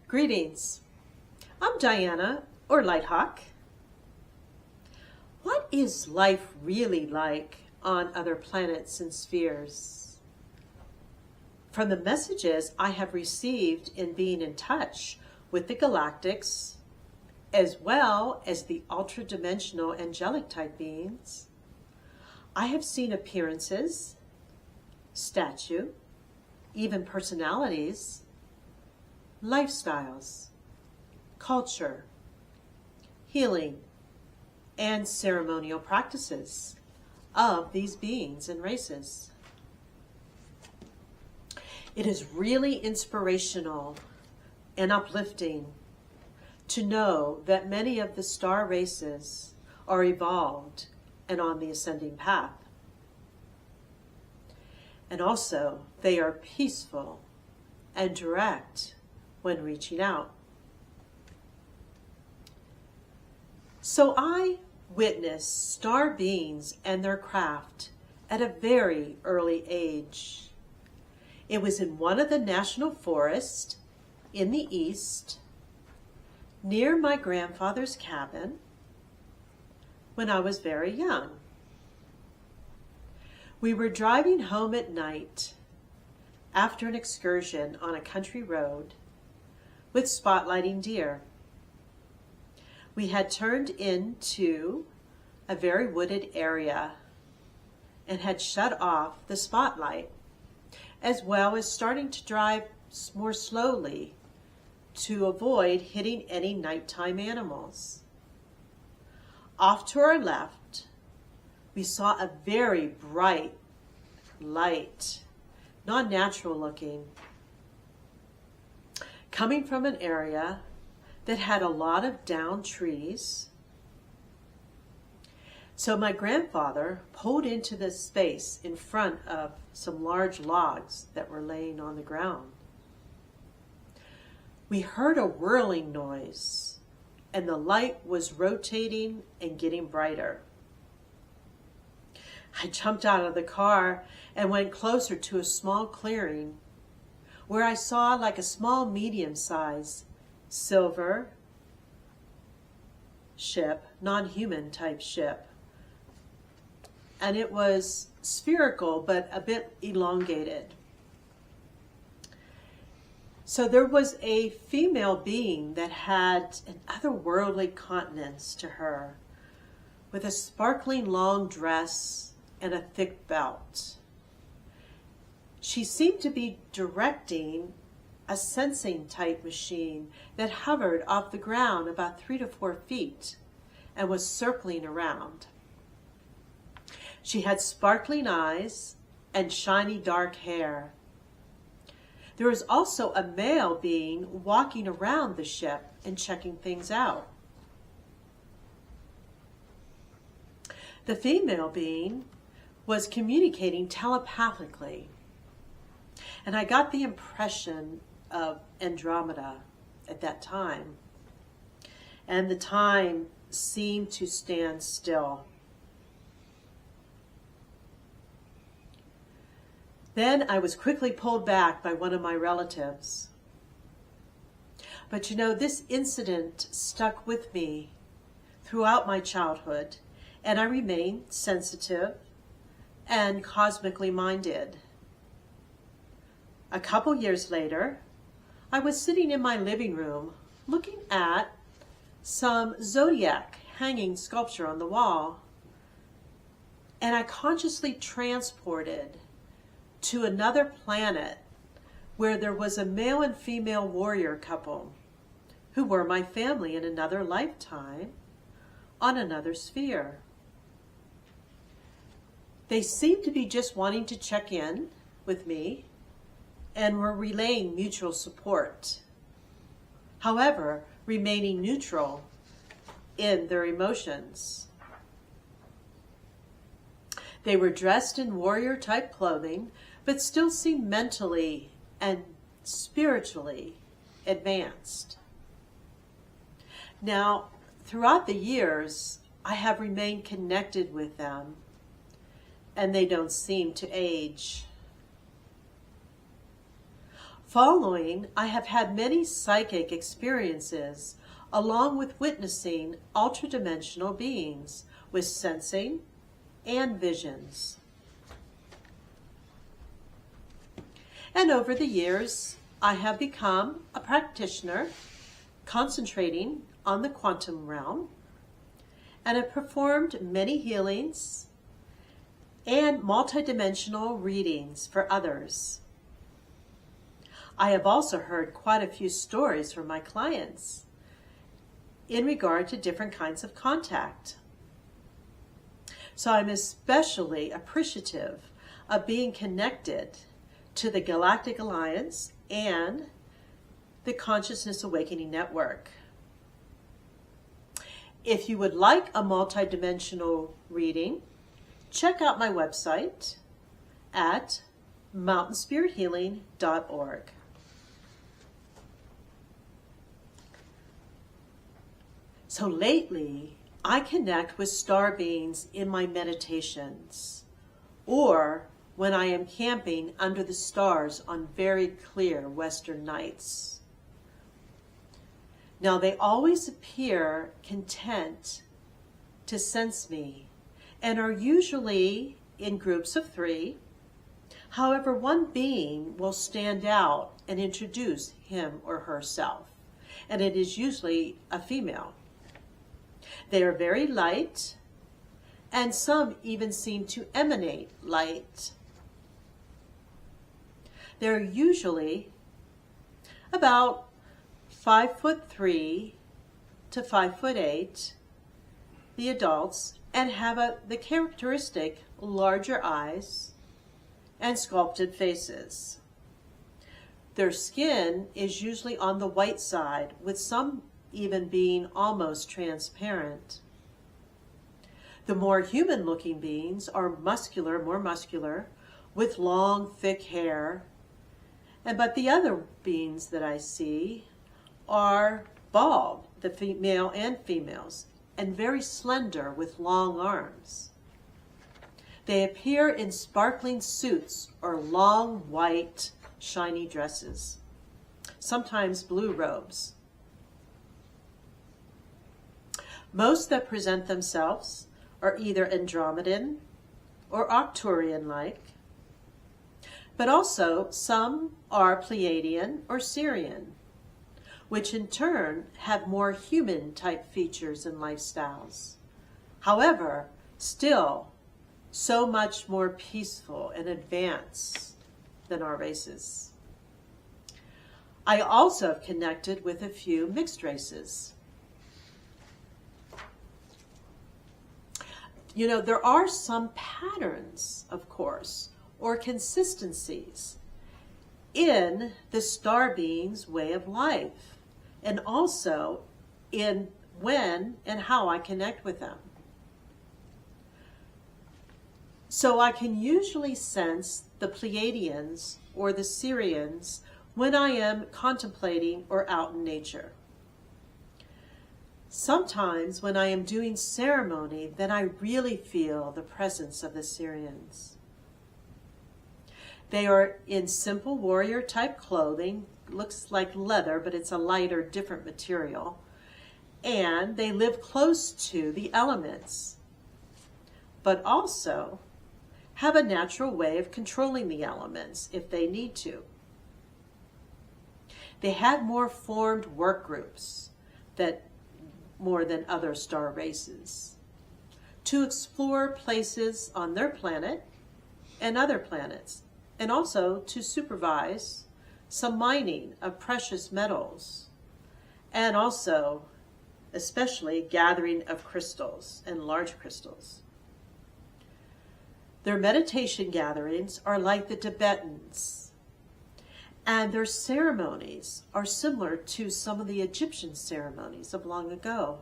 Greetings. I'm Diana, or Lighthawk. What is life really like on other planets and spheres? From the messages I have received in being in touch with the Galactics, as well as the ultradimensional angelic type beings, I have seen appearances, statue, even personalities, lifestyles, culture, healing, and ceremonial practices of these beings and races. It is really inspirational and uplifting to know that many of the star races are evolved and on the ascending path. And also, they are peaceful and direct when reaching out. So I witnessed star beings and their craft at a very early age. It was in one of the national forests in the east, near my grandfather's cabin, when I was very young. We were driving home at night after an excursion on a country road with spotlighting deer. We had turned into a very wooded area and had shut off the spotlight, as well as starting to drive more slowly to avoid hitting any nighttime animals. Off to our left, we saw a very bright light, non-natural looking, coming from an area that had a lot of downed trees. So my grandfather pulled into this space in front of some large logs that were laying on the ground. We heard a whirling noise, and the light was rotating and getting brighter. I jumped out of the car and went closer to a small clearing where I saw like a small medium-sized silver ship, non-human type ship. And it was spherical, but a bit elongated. So there was a female being that had an otherworldly countenance to her, with a sparkling long dress and a thick belt. She seemed to be directing a sensing type machine that hovered off the ground about 3 to 4 feet and was circling around. She had sparkling eyes and shiny dark hair. There was also a male being walking around the ship and checking things out. The female being was communicating telepathically, and I got the impression of Andromeda at that time, and the time seemed to stand still. Then I was quickly pulled back by one of my relatives. But you know, this incident stuck with me throughout my childhood, and I remained sensitive and cosmically minded. A couple years later, I was sitting in my living room looking at some zodiac hanging sculpture on the wall, and I consciously transported to another planet where there was a male and female warrior couple who were my family in another lifetime on another sphere. They seemed to be just wanting to check in with me and were relaying mutual support, however, remaining neutral in their emotions. They were dressed in warrior-type clothing, but still seemed mentally and spiritually advanced. Now, throughout the years, I have remained connected with them, and they don't seem to age. Following, I have had many psychic experiences along with witnessing ultradimensional beings with sensing and visions. And over the years, I have become a practitioner concentrating on the quantum realm and have performed many healings and multidimensional readings for others. I have also heard quite a few stories from my clients in regard to different kinds of contact. So I'm especially appreciative of being connected to the Galactic Alliance and the Consciousness Awakening Network. If you would like a multidimensional reading, check out my website at mountainspirithealing.org. So lately, I connect with star beings in my meditations or when I am camping under the stars on very clear western nights. Now, they always appear content to sense me and are usually in groups of 3. However, one being will stand out and introduce him or herself, and it is usually a female. They are very light, and some even seem to emanate light. They're usually about 5'3" to 5'8", the adults, and have the characteristic larger eyes and sculpted faces. Their skin is usually on the white side, with some even being almost transparent. The more human-looking beings are more muscular, with long, thick hair. But the other beings that I see are bald, the male and females, and very slender with long arms. They appear in sparkling suits or long, white, shiny dresses, sometimes blue robes. Most that present themselves are either Andromedan or Arcturian-like, but also some are Pleiadian or Sirian, which in turn have more human-type features and lifestyles. However, still so much more peaceful and advanced than our races. I also have connected with a few mixed races. You know, there are some patterns, of course, or consistencies in the star being's way of life, and also in when and how I connect with them. So I can usually sense the Pleiadians or the Sirians when I am contemplating or out in nature. Sometimes when I am doing ceremony, then I really feel the presence of the Sirians. They are in simple warrior type clothing, looks like leather, but it's a lighter, different material. And they live close to the elements, but also have a natural way of controlling the elements if they need to. They have more formed work groups more than other star races to explore places on their planet and other planets, and also to supervise some mining of precious metals, and also especially gathering of crystals and large crystals. Their meditation gatherings are like the Tibetans, and their ceremonies are similar to some of the Egyptian ceremonies of long ago.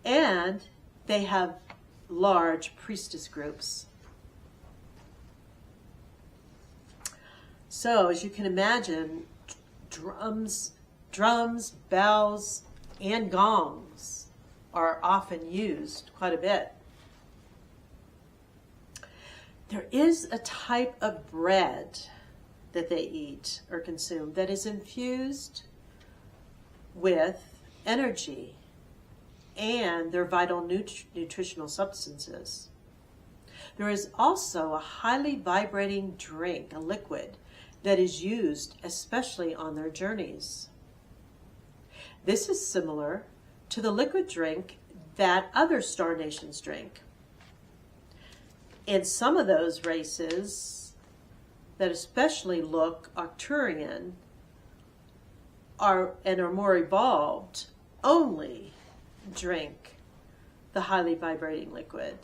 And they have large priestess groups. So, as you can imagine, drums, bells, and gongs are often used quite a bit. There is a type of bread that they eat or consume that is infused with energy and their vital nutritional substances. There is also a highly vibrating drink, a liquid, that is used especially on their journeys. This is similar to the liquid drink that other star nations drink. In some of those races that especially look Arcturian and are more evolved, only drink the highly vibrating liquid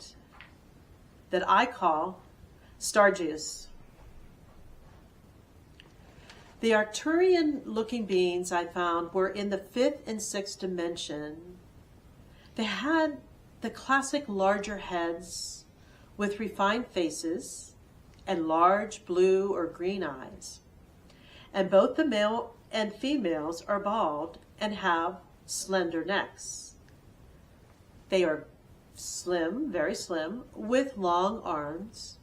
that I call star juice. The Arcturian-looking beings I found were in the 5th and 6th dimension. They had the classic larger heads with refined faces and large blue or green eyes. And both the male and females are bald and have slender necks. They are slim, very slim, with long arms,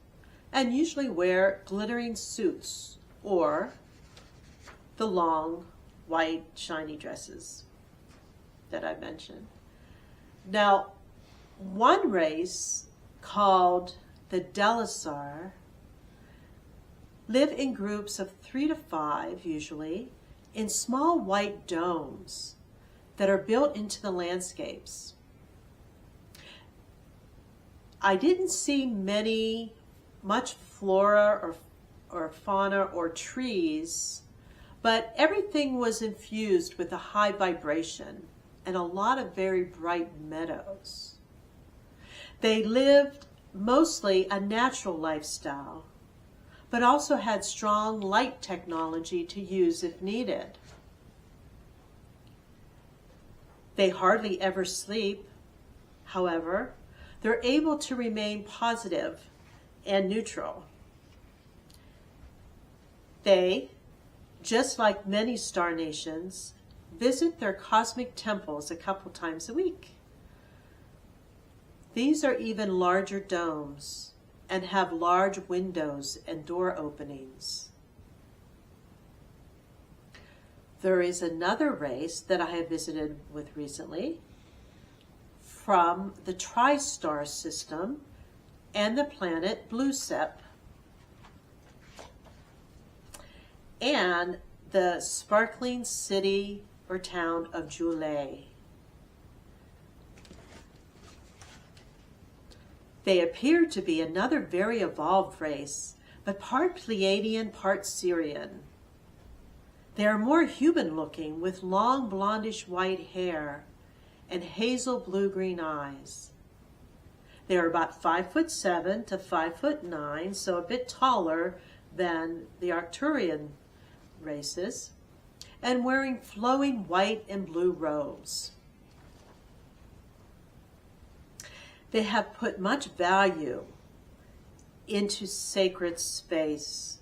and usually wear glittering suits or the long, white, shiny dresses that I mentioned. Now, one race called the Delisar live in groups of 3 to 5, usually, in small white domes that are built into the landscapes. I didn't see much flora or fauna or trees, but everything was infused with a high vibration and a lot of very bright meadows. They lived mostly a natural lifestyle, but also had strong light technology to use if needed. They hardly ever sleep. However, they're able to remain positive and neutral. They, just like many star nations, visit their cosmic temples a couple times a week. These are even larger domes and have large windows and door openings. There is another race that I have visited with recently from the Tri-Star system and the planet Bluesep and the sparkling city or town of Joulay. They appear to be another very evolved race, but part Pleiadian, part Syrian. They are more human-looking with long blondish white hair and hazel blue-green eyes. They are about 5'7" to 5'9", so a bit taller than the Arcturian races, and wearing flowing white and blue robes. They have put much value into sacred space,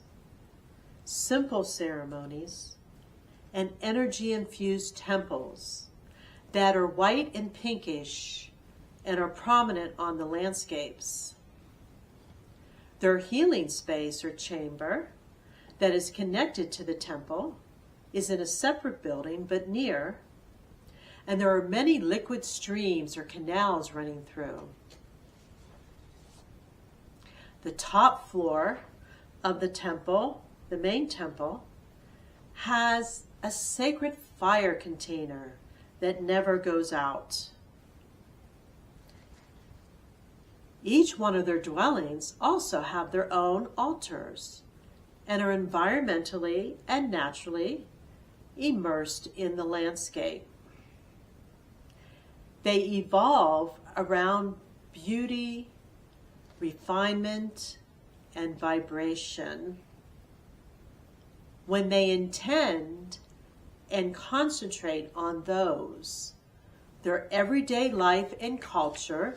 simple ceremonies, and energy-infused temples that are white and pinkish and are prominent on the landscapes. Their healing space or chamber that is connected to the temple is in a separate building but near, and there are many liquid streams or canals running through. The top floor of the temple, the main temple, has a sacred fire container that never goes out. Each one of their dwellings also have their own altars and are environmentally and naturally immersed in the landscape. They evolve around beauty, refinement, and vibration. When they intend and concentrate on those, their everyday life and culture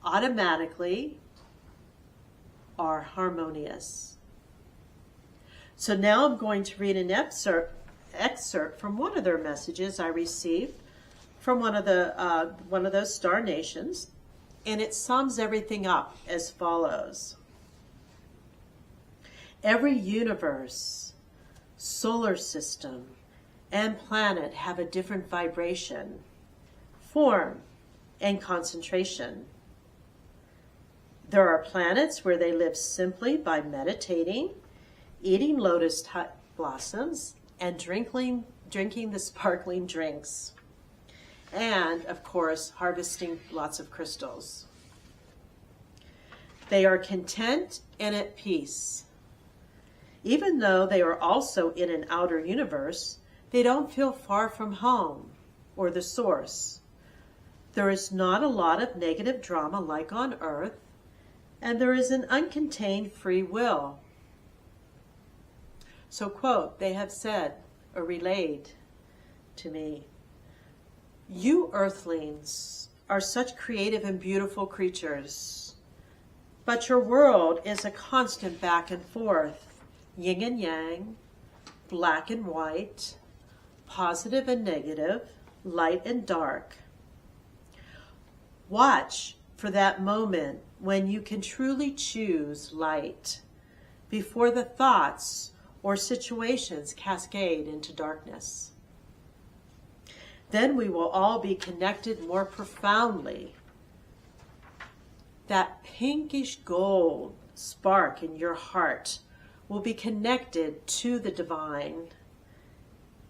automatically are harmonious. So now I'm going to read an excerpt from one of their messages I received from one of those star nations, and it sums everything up as follows. Every universe, solar system, and planet have a different vibration, form, and concentration. There are planets where they live simply by meditating, eating lotus blossoms, and drinking the sparkling drinks. And, of course, harvesting lots of crystals. They are content and at peace. Even though they are also in an outer universe, they don't feel far from home or the source. There is not a lot of negative drama like on Earth, and there is an uncontained free will. So, quote, they have said or relayed to me, "You earthlings are such creative and beautiful creatures, but your world is a constant back and forth, yin and yang, black and white, positive and negative, light and dark. Watch for that moment when you can truly choose light before the thoughts or situations cascade into darkness. Then we will all be connected more profoundly. That pinkish gold spark in your heart will be connected to the divine,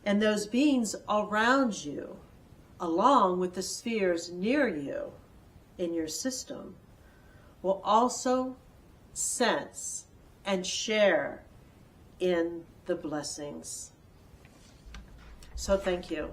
and those beings around you, along with the spheres near you in your system, will also sense and share in the blessings." So thank you.